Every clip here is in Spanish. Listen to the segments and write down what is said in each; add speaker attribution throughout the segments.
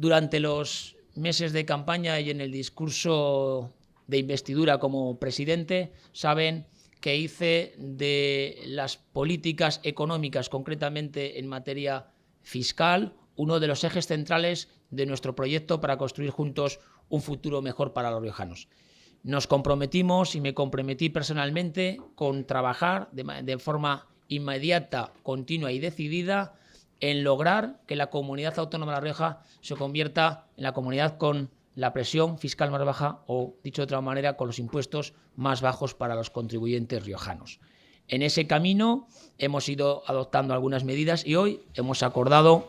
Speaker 1: Durante los meses de campaña y en el discurso de investidura como presidente, saben que hice de las políticas económicas, concretamente en materia fiscal, uno de los ejes centrales de nuestro proyecto para construir juntos un futuro mejor para los riojanos. Nos comprometimos y me comprometí personalmente con trabajar de forma inmediata, continua y decidida en lograr que la comunidad autónoma de La Rioja se convierta en la comunidad con la presión fiscal más baja o, dicho de otra manera, con los impuestos más bajos para los contribuyentes riojanos. En ese camino hemos ido adoptando algunas medidas y hoy hemos acordado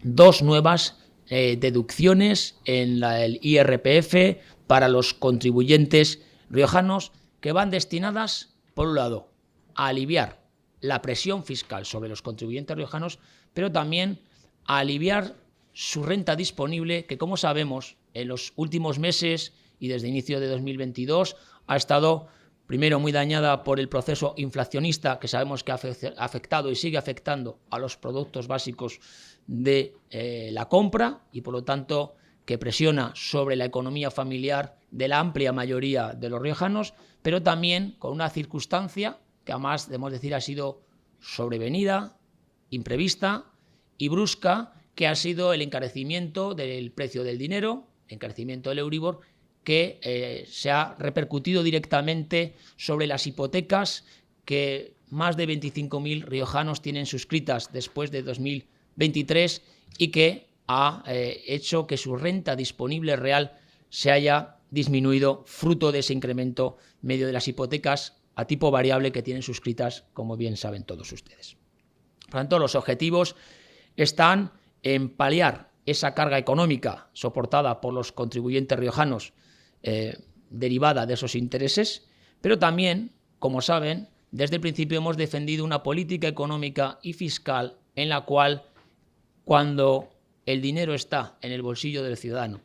Speaker 1: dos nuevas deducciones en el IRPF para los contribuyentes riojanos que van destinadas, por un lado, a aliviar la presión fiscal sobre los contribuyentes riojanos, pero también a aliviar su renta disponible, que, como sabemos, en los últimos meses y desde inicio de 2022 ha estado, primero, muy dañada por el proceso inflacionista que sabemos que ha afectado y sigue afectando a los productos básicos de la compra y, por lo tanto, que presiona sobre la economía familiar de la amplia mayoría de los riojanos, pero también con una circunstancia que además, debemos decir, ha sido sobrevenida, imprevista y brusca, que ha sido el encarecimiento del precio del dinero, el encarecimiento del Euribor, que se ha repercutido directamente sobre las hipotecas que más de 25.000 riojanos tienen suscritas después de 2023 y que ha hecho que su renta disponible real se haya disminuido fruto de ese incremento medio de las hipotecas a tipo variable que tienen suscritas, como bien saben todos ustedes. Por tanto, los objetivos están en paliar esa carga económica soportada por los contribuyentes riojanos derivada de esos intereses, pero también, como saben, desde el principio hemos defendido una política económica y fiscal en la cual, cuando el dinero está en el bolsillo del ciudadano,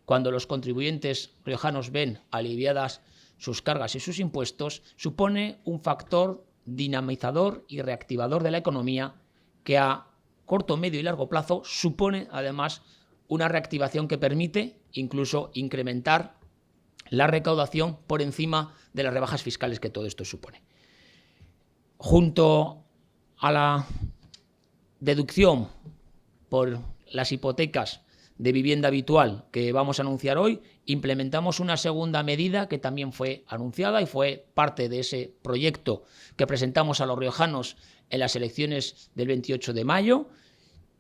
Speaker 1: cuando los contribuyentes riojanos ven aliviadas sus cargas y sus impuestos, supone un factor dinamizador y reactivador de la economía que a corto, medio y largo plazo supone además una reactivación que permite incluso incrementar la recaudación por encima de las rebajas fiscales que todo esto supone. Junto a la deducción por las hipotecas de vivienda habitual que vamos a anunciar hoy, implementamos una segunda medida que también fue anunciada y fue parte de ese proyecto que presentamos a los riojanos en las elecciones del 28 de mayo,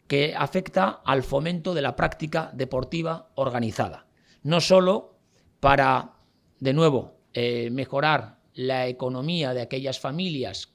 Speaker 1: que afecta al fomento de la práctica deportiva organizada. No solo para, de nuevo, mejorar la economía de aquellas familias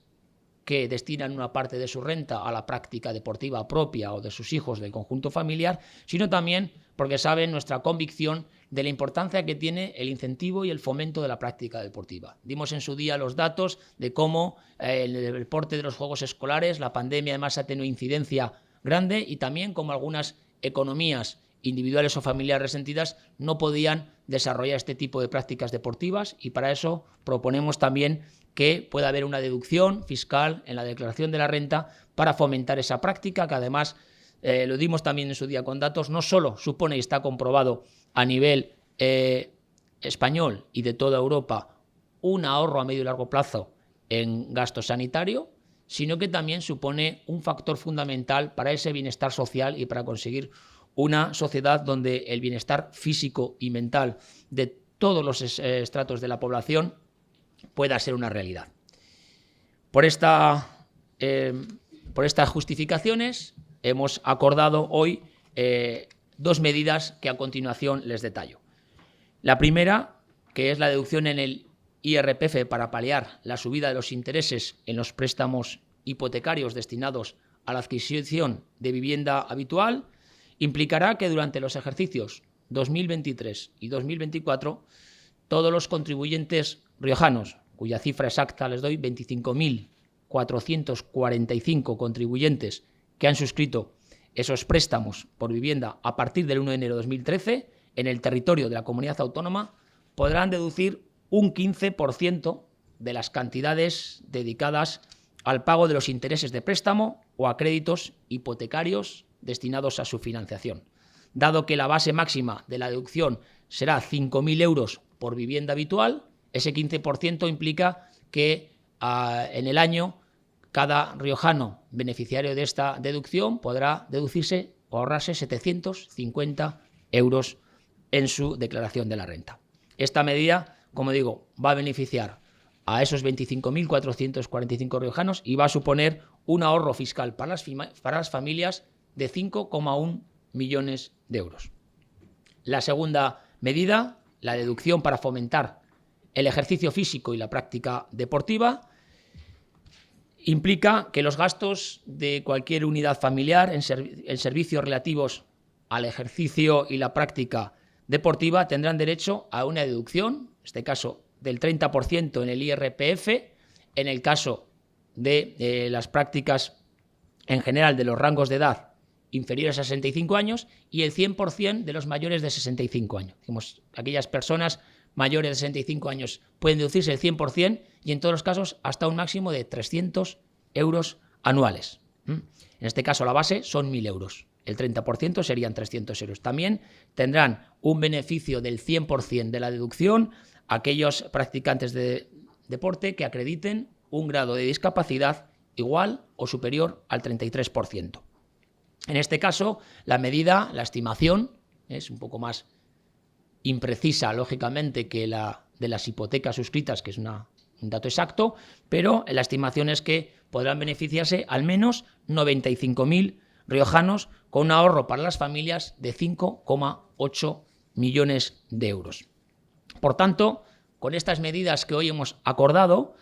Speaker 1: que destinan una parte de su renta a la práctica deportiva propia o de sus hijos del conjunto familiar, sino también porque saben nuestra convicción de la importancia que tiene el incentivo y el fomento de la práctica deportiva. Dimos en su día los datos de cómo en el deporte de los juegos escolares la pandemia además ha tenido incidencia grande y también como algunas economías individuales o familiares resentidas no podían desarrollar este tipo de prácticas deportivas, y para eso proponemos también que pueda haber una deducción fiscal en la declaración de la renta para fomentar esa práctica, que además, lo dimos también en su día con datos, no solo supone y está comprobado a nivel español y de toda Europa un ahorro a medio y largo plazo en gasto sanitario, sino que también supone un factor fundamental para ese bienestar social y para conseguir una sociedad donde el bienestar físico y mental de todos los estratos de la población pueda ser una realidad. Por estas justificaciones hemos acordado hoy dos medidas que a continuación les detallo. La primera, que es la deducción en el IRPF para paliar la subida de los intereses en los préstamos hipotecarios destinados a la adquisición de vivienda habitual, implicará que durante los ejercicios 2023 y 2024 todos los contribuyentes riojanos, cuya cifra exacta les doy, 25.445 contribuyentes que han suscrito esos préstamos por vivienda a partir del 1 de enero de 2013 en el territorio de la comunidad autónoma, podrán deducir un 15% de las cantidades dedicadas al pago de los intereses de préstamo o a créditos hipotecarios destinados a su financiación. dado que la base máxima de la deducción será 5.000 euros por vivienda habitual, ese 15% implica que en el año cada riojano beneficiario de esta deducción podrá deducirse o ahorrarse 750 euros en su declaración de la renta. Esta medida, como digo, va a beneficiar a esos 25.445 riojanos y va a suponer un ahorro fiscal para las familias de 5,1 millones de euros. La segunda medida, la deducción para fomentar el ejercicio físico y la práctica deportiva, implica que los gastos de cualquier unidad familiar en servicios relativos al ejercicio y la práctica deportiva tendrán derecho a una deducción, en este caso del 30% en el IRPF, en el caso de las prácticas en general de los rangos de edad inferiores a 65 años y el 100% de los mayores de 65 años. Digamos, aquellas personas mayores de 65 años pueden deducirse el 100% y en todos los casos hasta un máximo de 300 euros anuales. En este caso la base son 1.000 euros. El 30% serían 300 euros. También tendrán un beneficio del 100% de la deducción aquellos practicantes de deporte que acrediten un grado de discapacidad igual o superior al 33%. En este caso, la medida, la estimación, es un poco más imprecisa, lógicamente, que la de las hipotecas suscritas, que es un dato exacto, pero la estimación es que podrán beneficiarse al menos 95.000 riojanos con un ahorro para las familias de 5,8 millones de euros. Por tanto, con estas medidas que hoy hemos acordado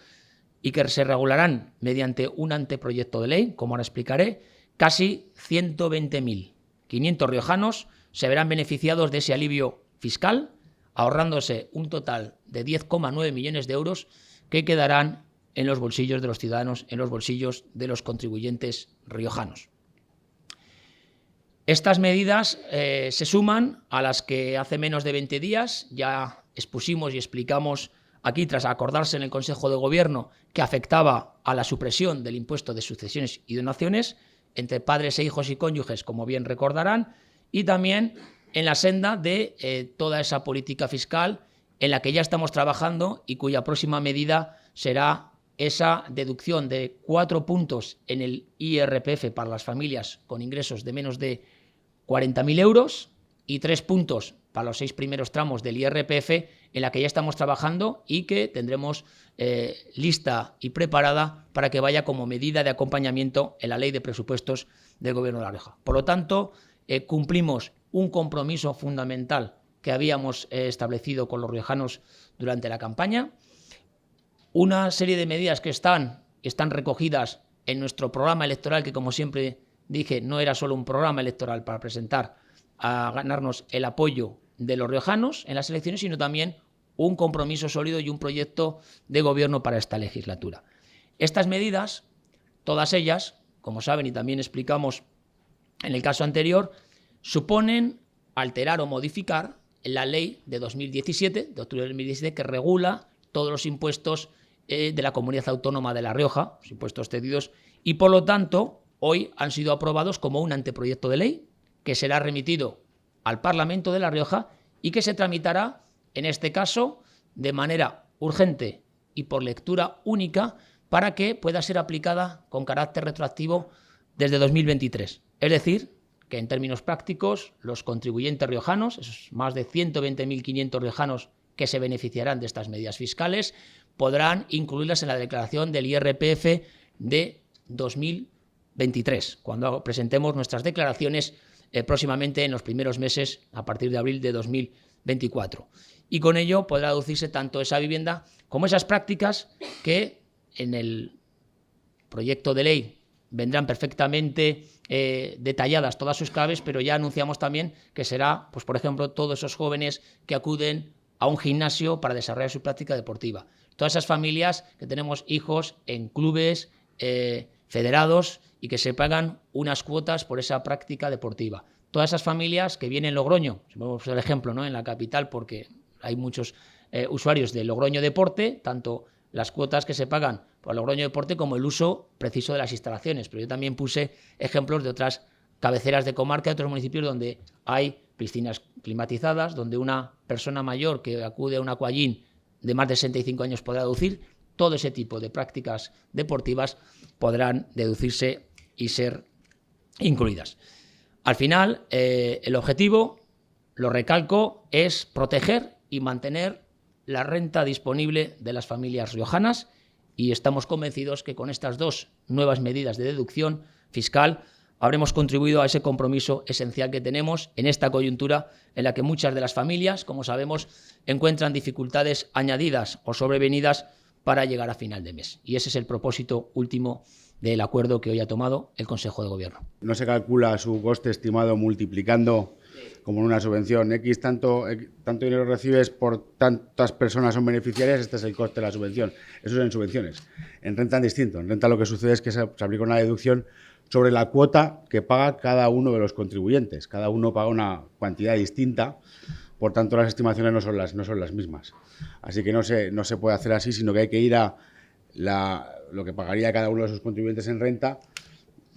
Speaker 1: y que se regularán mediante un anteproyecto de ley, como ahora explicaré, casi 120.500 riojanos se verán beneficiados de ese alivio fiscal, ahorrándose un total de 10,9 millones de euros que quedarán en los bolsillos de los ciudadanos, en los bolsillos de los contribuyentes riojanos. Estas medidas se suman a las que hace menos de 20 días ya expusimos y explicamos aquí, tras acordarse en el Consejo de Gobierno que afectaba a la supresión del impuesto de sucesiones y donaciones entre padres e hijos y cónyuges, como bien recordarán, y también en la senda de toda esa política fiscal en la que ya estamos trabajando y cuya próxima medida será esa deducción de 4 puntos en el IRPF para las familias con ingresos de menos de 40.000 euros y 3 puntos para los 6 primeros tramos del IRPF, en la que ya estamos trabajando y que tendremos lista y preparada para que vaya como medida de acompañamiento en la Ley de Presupuestos del Gobierno de La Rioja. Por lo tanto, cumplimos un compromiso fundamental que habíamos establecido con los riojanos durante la campaña, una serie de medidas que están recogidas en nuestro programa electoral, que como siempre dije, no era solo un programa electoral para presentar a ganarnos el apoyo de los riojanos en las elecciones, sino también un compromiso sólido y un proyecto de gobierno para esta legislatura. Estas medidas, todas ellas, como saben y también explicamos en el caso anterior, suponen alterar o modificar la ley de 2017, de octubre de 2017, que regula todos los impuestos de la Comunidad Autónoma de La Rioja, los impuestos cedidos, y por lo tanto hoy han sido aprobados como un anteproyecto de ley que será remitido al Parlamento de La Rioja y que se tramitará, en este caso, de manera urgente y por lectura única para que pueda ser aplicada con carácter retroactivo desde 2023. Es decir, que en términos prácticos, los contribuyentes riojanos, esos más de 120.500 riojanos que se beneficiarán de estas medidas fiscales, podrán incluirlas en la declaración del IRPF de 2023, cuando presentemos nuestras declaraciones próximamente en los primeros meses, a partir de abril de 2024. Y con ello podrá deducirse tanto esa vivienda como esas prácticas que en el proyecto de ley vendrán perfectamente detalladas todas sus claves, pero ya anunciamos también que será, pues por ejemplo, todos esos jóvenes que acuden a un gimnasio para desarrollar su práctica deportiva. Todas esas familias que tenemos hijos en clubes federados y que se pagan unas cuotas por esa práctica deportiva. Todas esas familias que vienen en Logroño, vamos el ejemplo, ¿no?, en la capital, porque hay muchos usuarios de Logroño Deporte, tanto las cuotas que se pagan por Logroño Deporte como el uso preciso de las instalaciones. Pero yo también puse ejemplos de otras cabeceras de comarca, otros municipios donde hay piscinas climatizadas, donde una persona mayor que acude a un aquagym de más de 65 años podrá deducir. Todo ese tipo de prácticas deportivas podrán deducirse y ser incluidas. Al final, el objetivo, lo recalco, es proteger y mantener la renta disponible de las familias riojanas, y estamos convencidos que con estas dos nuevas medidas de deducción fiscal habremos contribuido a ese compromiso esencial que tenemos en esta coyuntura en la que muchas de las familias, como sabemos, encuentran dificultades añadidas o sobrevenidas para llegar a final de mes. Y ese es el propósito último del acuerdo que hoy ha tomado el Consejo de Gobierno.
Speaker 2: No se calcula su coste estimado multiplicando, como en una subvención, X tanto dinero recibes por tantas personas son beneficiarias, este es el coste de la subvención. Eso es en subvenciones. En renta es distinto. En renta lo que sucede es que se aplica una deducción sobre la cuota que paga cada uno de los contribuyentes. Cada uno paga una cantidad distinta, por tanto las estimaciones no son las mismas. Así que no se puede hacer así, sino que hay que ir a lo que pagaría cada uno de esos contribuyentes en renta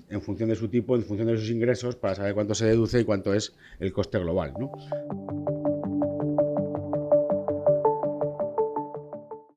Speaker 2: en función de su tipo, en función de sus ingresos, para saber cuánto se deduce y cuánto es el coste global, ¿no?